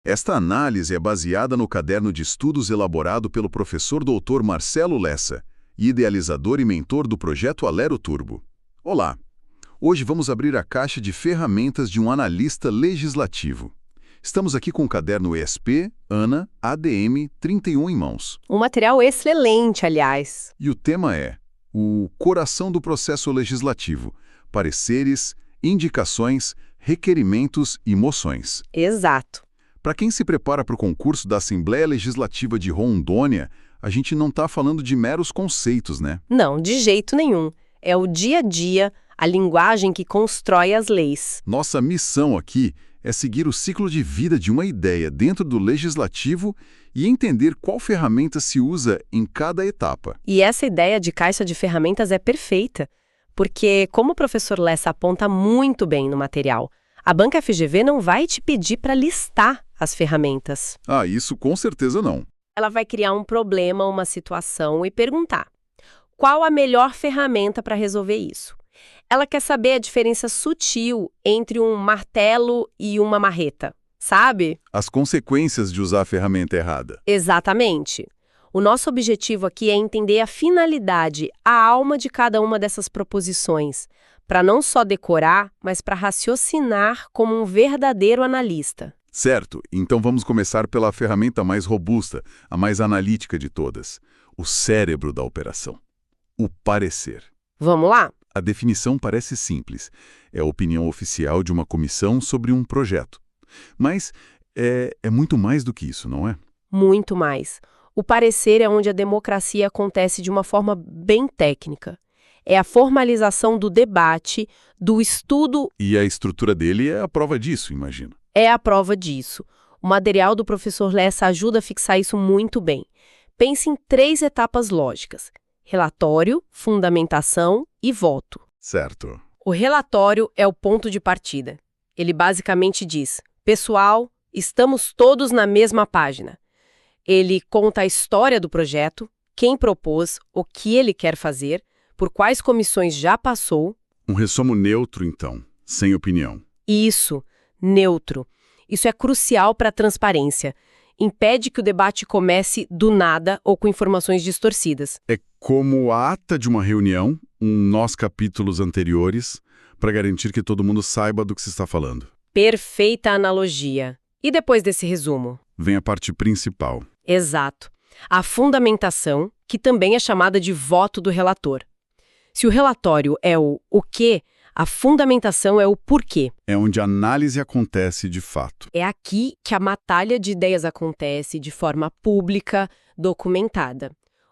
Esta análise é baseada no caderno de estudos elaborado pelo professor Dr. Marcelo Lessa, idealizador e mentor do projeto Alero Turbo. Olá! Hoje vamos abrir a caixa de ferramentas de um analista legislativo. Estamos aqui com o caderno ESP, ANA, ADM 31 em mãos. Um material excelente, aliás. E o tema é o coração do processo legislativo, pareceres, indicações, requerimentos e moções. Exato. Para quem se prepara para o concurso da Assembleia Legislativa de Rondônia, a gente não está falando de meros conceitos, né? Não, de jeito nenhum. É o dia a dia, a linguagem que constrói as leis. Nossa missão aqui é seguir o ciclo de vida de uma ideia dentro do legislativo e entender qual ferramenta se usa em cada etapa. E essa ideia de caixa de ferramentas é perfeita, porque, como o professor Lessa aponta muito bem no material, a banca FGV não vai te pedir para listar as ferramentas. Ah, isso com certeza não. Ela vai criar um problema, uma situação e perguntar: qual a melhor ferramenta para resolver isso? Ela quer saber a diferença sutil entre um martelo e uma marreta, sabe? As consequências de usar a ferramenta errada. Exatamente. O nosso objetivo aqui é entender a finalidade, a alma de cada uma dessas proposições, para não só decorar, mas para raciocinar como um verdadeiro analista. Certo, então vamos começar pela ferramenta mais robusta, a mais analítica de todas, o cérebro da operação, o parecer. Vamos lá? A definição parece simples, é a opinião oficial de uma comissão sobre um projeto. Mas é muito mais do que isso, não é? Muito mais. O parecer é onde a democracia acontece de uma forma bem técnica. É a formalização do debate, do estudo. E a estrutura dele é a prova disso, imagino. É a prova disso. O material do professor Lessa ajuda a fixar isso muito bem. Pense em 3 etapas lógicas: relatório, fundamentação e voto. Certo. O relatório é o ponto de partida. Ele basicamente diz: pessoal, estamos todos na mesma página. Ele conta a história do projeto, quem propôs, o que ele quer fazer, por quais comissões já passou. Um resumo neutro, então, sem opinião. Isso, neutro. Isso é crucial para a transparência. Impede que o debate comece do nada ou com informações distorcidas. É como a ata de uma reunião, nos capítulos anteriores, para garantir que todo mundo saiba do que se está falando. Perfeita analogia. E depois desse resumo? Vem a parte principal. Exato. A fundamentação, que também é chamada de voto do relator. Se o relatório é o quê, a fundamentação é o porquê. É onde a análise acontece de fato. É aqui que a batalha de ideias acontece de forma pública, documentada.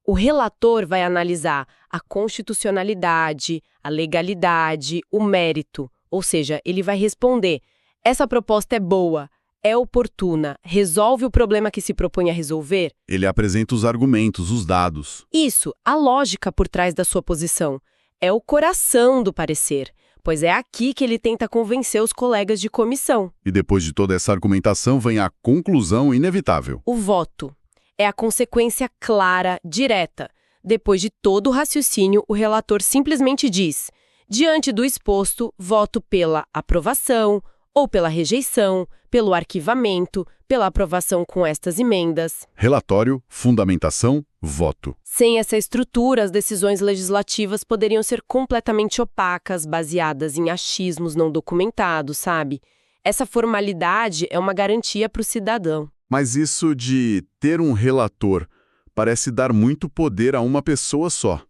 O relator vai analisar a constitucionalidade, a legalidade, o mérito. Ou seja, ele vai responder: essa proposta é boa, é oportuna, resolve o problema que se propõe a resolver? Ele apresenta os argumentos, os dados. Isso, a lógica por trás da sua posição. É o coração do parecer, pois é aqui que ele tenta convencer os colegas de comissão. E depois de toda essa argumentação vem a conclusão inevitável. O voto é a consequência clara, direta. Depois de todo o raciocínio, o relator simplesmente diz: diante do exposto, voto pela aprovação ou pela rejeição, pelo arquivamento, pela aprovação com estas emendas. Relatório, fundamentação, voto. Sem essa estrutura, as decisões legislativas poderiam ser completamente opacas, baseadas em achismos não documentados, sabe? Essa formalidade é uma garantia para o cidadão. Mas isso de ter um relator parece dar muito poder a uma pessoa só.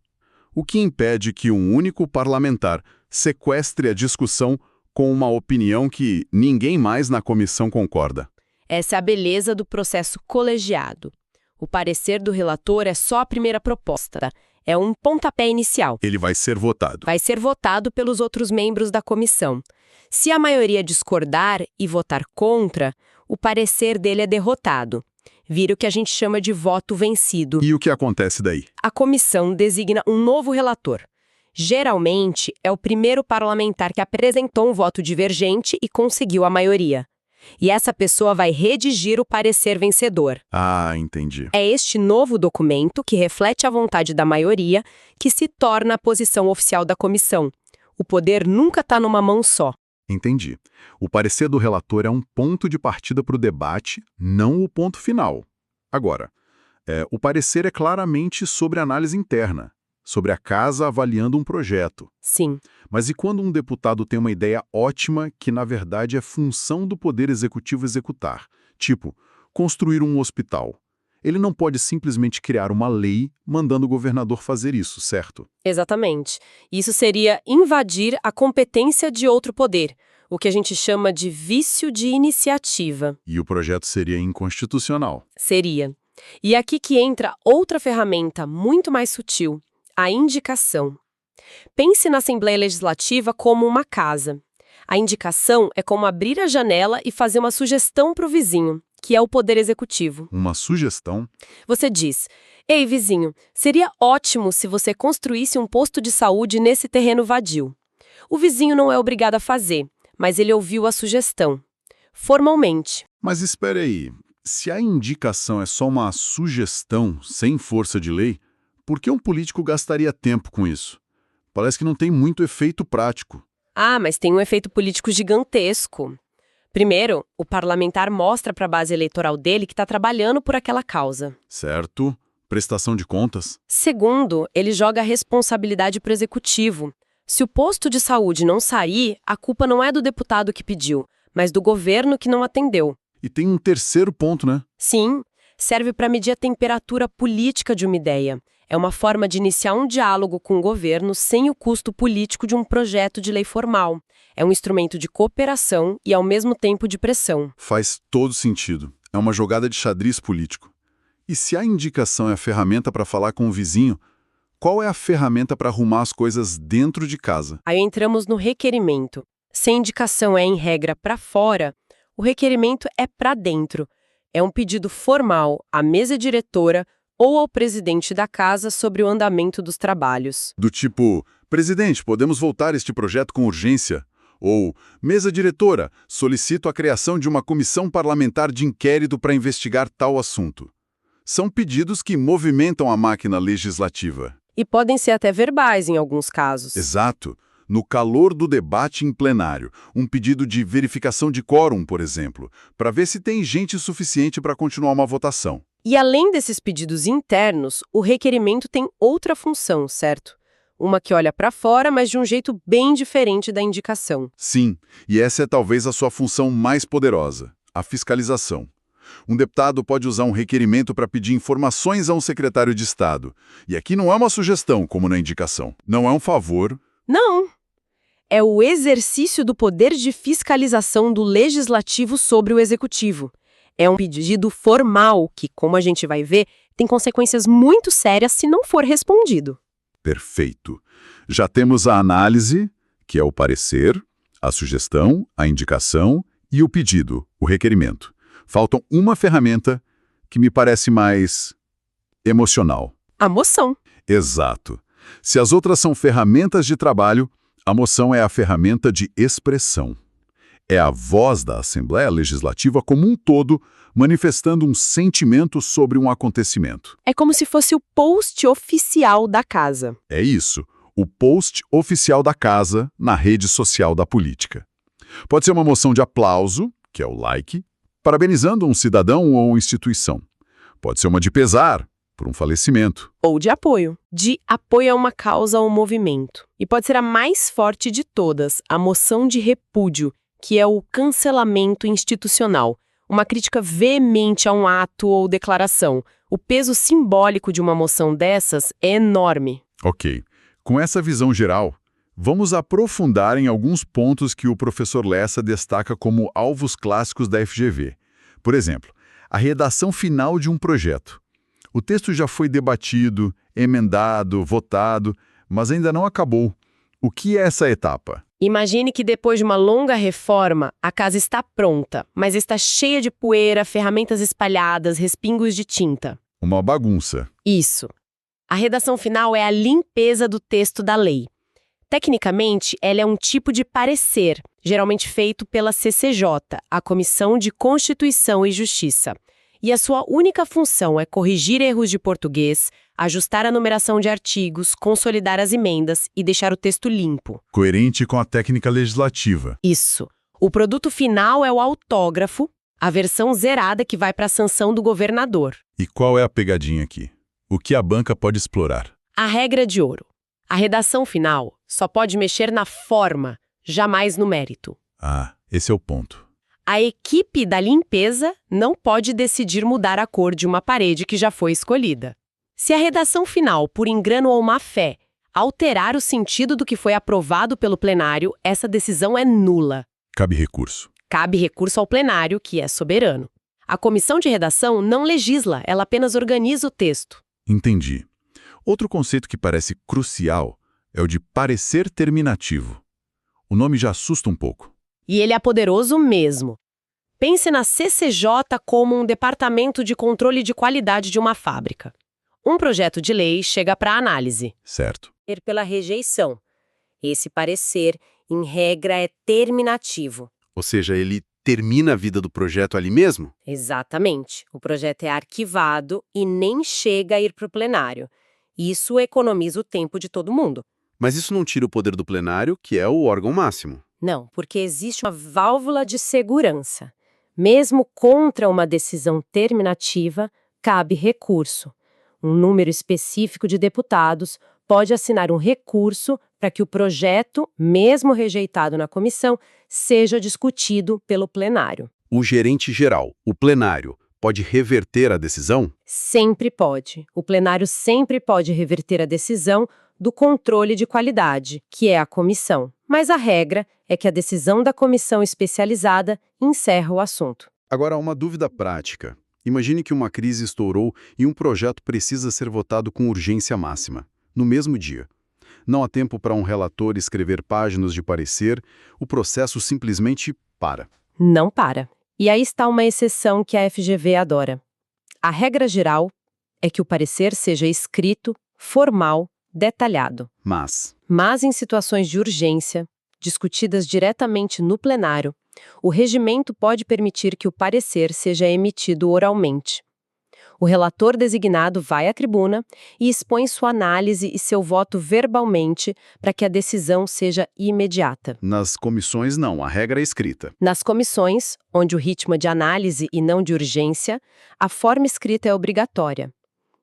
O que impede que um único parlamentar sequestre a discussão com uma opinião que ninguém mais na comissão concorda? Essa é a beleza do processo colegiado. O parecer do relator é só a primeira proposta. É um pontapé inicial. Ele vai ser votado. Vai ser votado pelos outros membros da comissão. Se a maioria discordar e votar contra, o parecer dele é derrotado. Vira o que a gente chama de voto vencido. E o que acontece daí? A comissão designa um novo relator. Geralmente, é o primeiro parlamentar que apresentou um voto divergente e conseguiu a maioria. E essa pessoa vai redigir o parecer vencedor. Ah, entendi. É este novo documento, que reflete a vontade da maioria, que se torna a posição oficial da comissão. O poder nunca está numa mão só. Entendi. O parecer do relator é um ponto de partida para o debate, não o ponto final. Agora, o parecer é claramente sobre análise interna, sobre a casa avaliando um projeto. Sim. Mas e quando um deputado tem uma ideia ótima que, na verdade, é função do Poder Executivo executar? Tipo, construir um hospital. Ele não pode simplesmente criar uma lei mandando o governador fazer isso, certo? Exatamente. Isso seria invadir a competência de outro poder, o que a gente chama de vício de iniciativa. E o projeto seria inconstitucional. Seria. E é aqui que entra outra ferramenta muito mais sutil, a indicação. Pense na Assembleia Legislativa como uma casa. A indicação é como abrir a janela e fazer uma sugestão para o vizinho, que é o Poder Executivo. Uma sugestão? Você diz: "Ei, vizinho, seria ótimo se você construísse um posto de saúde nesse terreno vadio." O vizinho não é obrigado a fazer, mas ele ouviu a sugestão. Formalmente. Mas espere aí, se a indicação é só uma sugestão sem força de lei, por que um político gastaria tempo com isso? Parece que não tem muito efeito prático. Ah, mas tem um efeito político gigantesco. Primeiro, o parlamentar mostra para a base eleitoral dele que está trabalhando por aquela causa. Certo? Prestação de contas? Segundo, ele joga a responsabilidade para o executivo. Se o posto de saúde não sair, a culpa não é do deputado que pediu, mas do governo que não atendeu. E tem um terceiro ponto, né? Sim, serve para medir a temperatura política de uma ideia. É uma forma de iniciar um diálogo com o governo sem o custo político de um projeto de lei formal. É um instrumento de cooperação e, ao mesmo tempo, de pressão. Faz todo sentido. É uma jogada de xadrez político. E se a indicação é a ferramenta para falar com o vizinho, qual é a ferramenta para arrumar as coisas dentro de casa? Aí entramos no requerimento. Se a indicação é, em regra, para fora, o requerimento é para dentro. É um pedido formal à mesa diretora ou ao presidente da casa sobre o andamento dos trabalhos. Do tipo, presidente, podemos voltar este projeto com urgência? Ou, mesa diretora, solicito a criação de uma comissão parlamentar de inquérito para investigar tal assunto. São pedidos que movimentam a máquina legislativa. E podem ser até verbais em alguns casos. Exato. No calor do debate em plenário, um pedido de verificação de quórum, por exemplo, para ver se tem gente suficiente para continuar uma votação. E além desses pedidos internos, o requerimento tem outra função, certo? Uma que olha para fora, mas de um jeito bem diferente da indicação. Sim, e essa é talvez a sua função mais poderosa, a fiscalização. Um deputado pode usar um requerimento para pedir informações a um secretário de Estado. E aqui não é uma sugestão, como na indicação. Não é um favor. Não. É o exercício do poder de fiscalização do legislativo sobre o executivo. É um pedido formal que, como a gente vai ver, tem consequências muito sérias se não for respondido. Perfeito. Já temos a análise, que é o parecer, a sugestão, a indicação e o pedido, o requerimento. Faltam uma ferramenta que me parece mais emocional. A moção. Exato. Se as outras são ferramentas de trabalho, a moção é a ferramenta de expressão. É a voz da Assembleia Legislativa como um todo, manifestando um sentimento sobre um acontecimento. É como se fosse o post oficial da casa. É isso, o post oficial da casa na rede social da política. Pode ser uma moção de aplauso, que é o like, parabenizando um cidadão ou instituição. Pode ser uma de pesar, por um falecimento. Ou de apoio. De apoio a uma causa ou movimento. E pode ser a mais forte de todas, a moção de repúdio, que é o cancelamento institucional. Uma crítica veemente a um ato ou declaração. O peso simbólico de uma moção dessas é enorme. Ok. Com essa visão geral, vamos aprofundar em alguns pontos que o professor Lessa destaca como alvos clássicos da FGV. Por exemplo, a redação final de um projeto. O texto já foi debatido, emendado, votado, mas ainda não acabou. O que é essa etapa? Imagine que depois de uma longa reforma, a casa está pronta, mas está cheia de poeira, ferramentas espalhadas, respingos de tinta. Uma bagunça. Isso. A redação final é a limpeza do texto da lei. Tecnicamente, ela é um tipo de parecer, geralmente feito pela CCJ, a Comissão de Constituição e Justiça. e a sua única função é corrigir erros de português, ajustar a numeração de artigos, consolidar as emendas e deixar o texto limpo. Coerente com a técnica legislativa. Isso. O produto final é o autógrafo, a versão zerada que vai para a sanção do governador. E qual é a pegadinha aqui? O que a banca pode explorar? A regra de ouro. A redação final só pode mexer na forma, jamais no mérito. Ah, esse é o ponto. A equipe da limpeza não pode decidir mudar a cor de uma parede que já foi escolhida. Se a redação final, por engano ou má-fé, alterar o sentido do que foi aprovado pelo plenário, essa decisão é nula. Cabe recurso. Cabe recurso ao plenário, que é soberano. A comissão de redação não legisla, ela apenas organiza o texto. Entendi. Outro conceito que parece crucial é o de parecer terminativo. O nome já assusta um pouco. E ele é poderoso mesmo. Pense na CCJ como um departamento de controle de qualidade de uma fábrica. Um projeto de lei chega para análise. Certo. Pela rejeição. Esse parecer, em regra, é terminativo. Ou seja, ele termina a vida do projeto ali mesmo? Exatamente. O projeto é arquivado e nem chega a ir para o plenário. Isso economiza o tempo de todo mundo. Mas isso não tira o poder do plenário, que é o órgão máximo. Não, porque existe uma válvula de segurança. Mesmo contra uma decisão terminativa, cabe recurso. Um número específico de deputados pode assinar um recurso para que o projeto, mesmo rejeitado na comissão, seja discutido pelo plenário. O gerente geral, o plenário, pode reverter a decisão? Sempre pode. O plenário sempre pode reverter a decisão do controle de qualidade, que é a comissão. Mas a regra é que a decisão da comissão especializada encerra o assunto. Agora, uma dúvida prática. Imagine que uma crise estourou e um projeto precisa ser votado com urgência máxima, no mesmo dia. Não há tempo para um relator escrever páginas de parecer, o processo simplesmente para. Não para. E aí está uma exceção que a FGV adora. A regra geral é que o parecer seja escrito, formal, detalhado. Mas Em situações de urgência, discutidas diretamente no plenário, o regimento pode permitir que o parecer seja emitido oralmente. O relator designado vai à tribuna e expõe sua análise e seu voto verbalmente para que a decisão seja imediata. nas comissões não, a regra é escrita. Nas comissões, onde o ritmo é de análise e não de urgência, a forma escrita é obrigatória.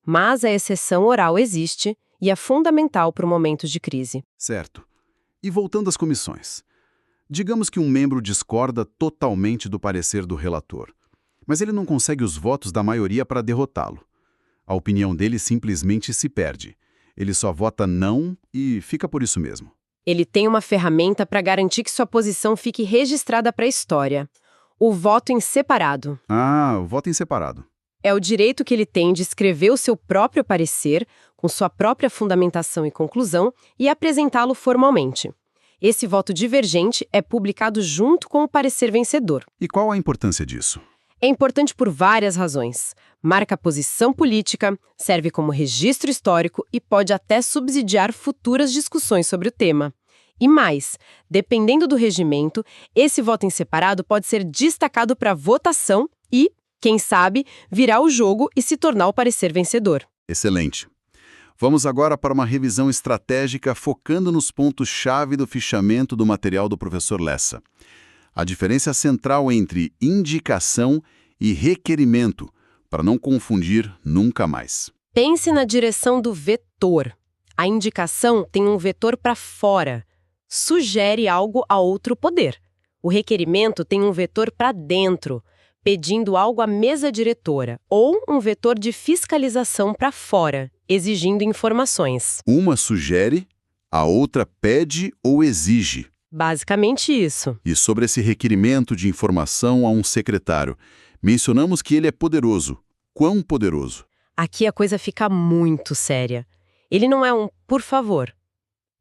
Mas a exceção oral existe e é fundamental para momentos de crise. Certo. E voltando às comissões. Digamos que um membro discorda totalmente do parecer do relator, mas ele não consegue os votos da maioria para derrotá-lo. A opinião dele simplesmente se perde. Ele só vota não e fica por isso mesmo. Ele tem uma ferramenta para garantir que sua posição fique registrada para a história. O voto em separado. Ah, o voto em separado. É o direito que ele tem de escrever o seu próprio parecer, com sua própria fundamentação e conclusão, e apresentá-lo formalmente. Esse voto divergente é publicado junto com o parecer vencedor. E qual a importância disso? É importante por várias razões. Marca posição política, serve como registro histórico e pode até subsidiar futuras discussões sobre o tema. E mais, dependendo do regimento, esse voto em separado pode ser destacado para votação e, quem sabe, virar o jogo e se tornar o parecer vencedor. Excelente. Vamos agora para uma revisão estratégica focando nos pontos-chave do fichamento do material do professor Lessa. A diferença central entre indicação e requerimento, para não confundir nunca mais. Pense na direção do vetor. A indicação tem um vetor para fora. Sugere algo a outro poder. O requerimento tem um vetor para dentro, pedindo algo à mesa diretora, ou um vetor de fiscalização para fora, exigindo informações. Uma sugere, a outra pede ou exige. Basicamente isso. E sobre esse requerimento de informação a um secretário, mencionamos que ele é poderoso. Quão poderoso? Aqui a coisa fica muito séria. Ele não é um por favor.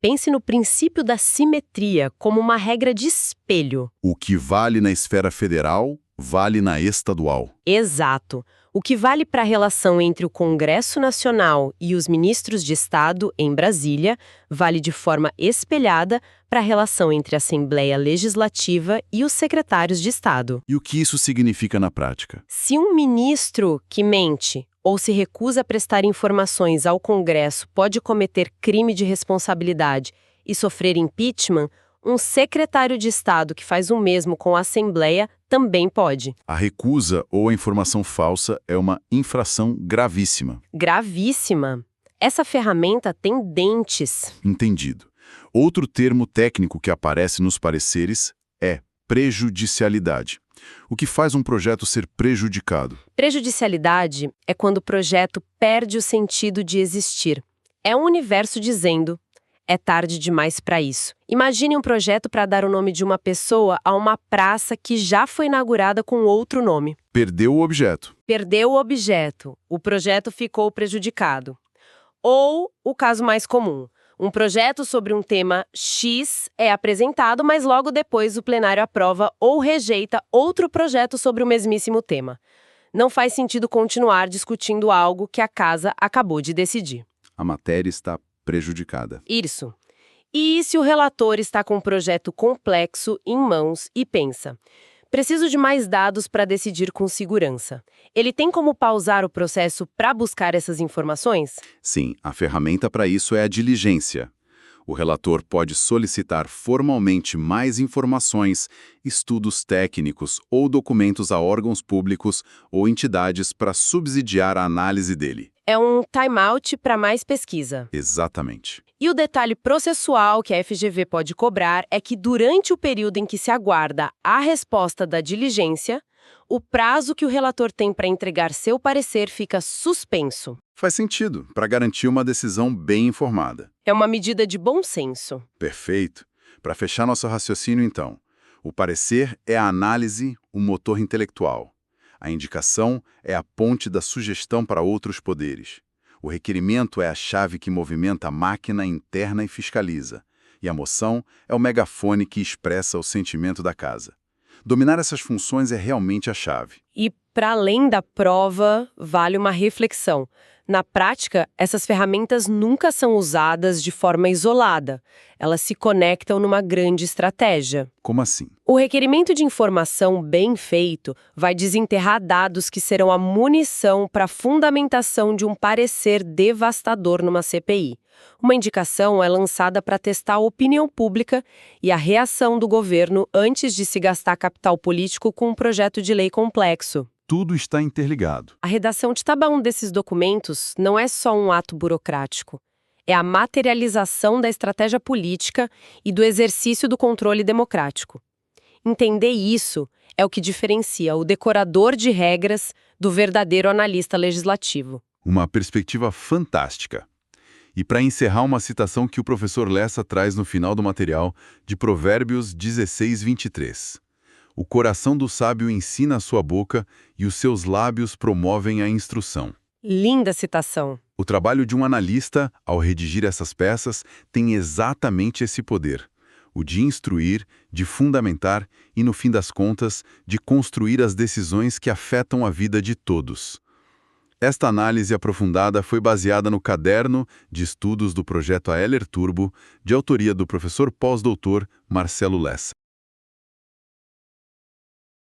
Pense no princípio da simetria como uma regra de espelho. O que vale na esfera federal vale na estadual. Exato. O que vale para a relação entre o Congresso Nacional e os ministros de Estado em Brasília vale de forma espelhada para a relação entre a Assembleia Legislativa e os secretários de Estado. E o que isso significa na prática? Se um ministro que mente ou se recusa a prestar informações ao Congresso pode cometer crime de responsabilidade e sofrer impeachment, um secretário de Estado que faz o mesmo com a Assembleia também pode. A recusa ou a informação falsa é uma infração gravíssima. Gravíssima. Essa ferramenta tem dentes. Entendido. Outro termo técnico que aparece nos pareceres é prejudicialidade. O que faz um projeto ser prejudicado? Prejudicialidade é quando o projeto perde o sentido de existir. É um universo dizendo: é tarde demais para isso. Imagine um projeto para dar o nome de uma pessoa a uma praça que já foi inaugurada com outro nome. Perdeu o objeto. Perdeu o objeto. O projeto ficou prejudicado. Ou o caso mais comum. Um projeto sobre um tema X é apresentado, mas logo depois o plenário aprova ou rejeita outro projeto sobre o mesmíssimo tema. Não faz sentido continuar discutindo algo que a casa acabou de decidir. A matéria está prejudicada. Isso. E se o relator está com um projeto complexo em mãos e pensa: preciso de mais dados para decidir com segurança. Ele tem como pausar o processo para buscar essas informações? Sim, a ferramenta para isso é a diligência. O relator pode solicitar formalmente mais informações, estudos técnicos ou documentos a órgãos públicos ou entidades para subsidiar a análise dele. É um time-out para mais pesquisa. Exatamente. E o detalhe processual que a FGV pode cobrar é que durante o período em que se aguarda a resposta da diligência, o prazo que o relator tem para entregar seu parecer fica suspenso. Faz sentido, para garantir uma decisão bem informada. É uma medida de bom senso. Perfeito. Para fechar nosso raciocínio, então, o parecer é a análise, o motor intelectual. A indicação é a ponte da sugestão para outros poderes. O requerimento é a chave que movimenta a máquina interna e fiscaliza. E a moção é o megafone que expressa o sentimento da casa. Dominar essas funções é realmente a chave. E, para além da prova, vale uma reflexão. Na prática, essas ferramentas nunca são usadas de forma isolada. Elas se conectam numa grande estratégia. Como assim? O requerimento de informação bem feito vai desenterrar dados que serão a munição para a fundamentação de um parecer devastador numa CPI. Uma indicação é lançada para testar a opinião pública e a reação do governo antes de se gastar capital político com um projeto de lei complexo. Tudo está interligado. A redação de cada um desses documentos não é só um ato burocrático. É a materialização da estratégia política e do exercício do controle democrático. Entender isso é o que diferencia o decorador de regras do verdadeiro analista legislativo. Uma perspectiva fantástica. E para encerrar, uma citação que o professor Lessa traz no final do material, de Provérbios 16:23. O coração do sábio ensina a sua boca e os seus lábios promovem a instrução. Linda citação. O trabalho de um analista, ao redigir essas peças, tem exatamente esse poder. O de instruir, de fundamentar e, no fim das contas, de construir as decisões que afetam a vida de todos. Esta análise aprofundada foi baseada no caderno de estudos do projeto Aler Turbo, de autoria do professor pós-doutor Marcelo Lessa.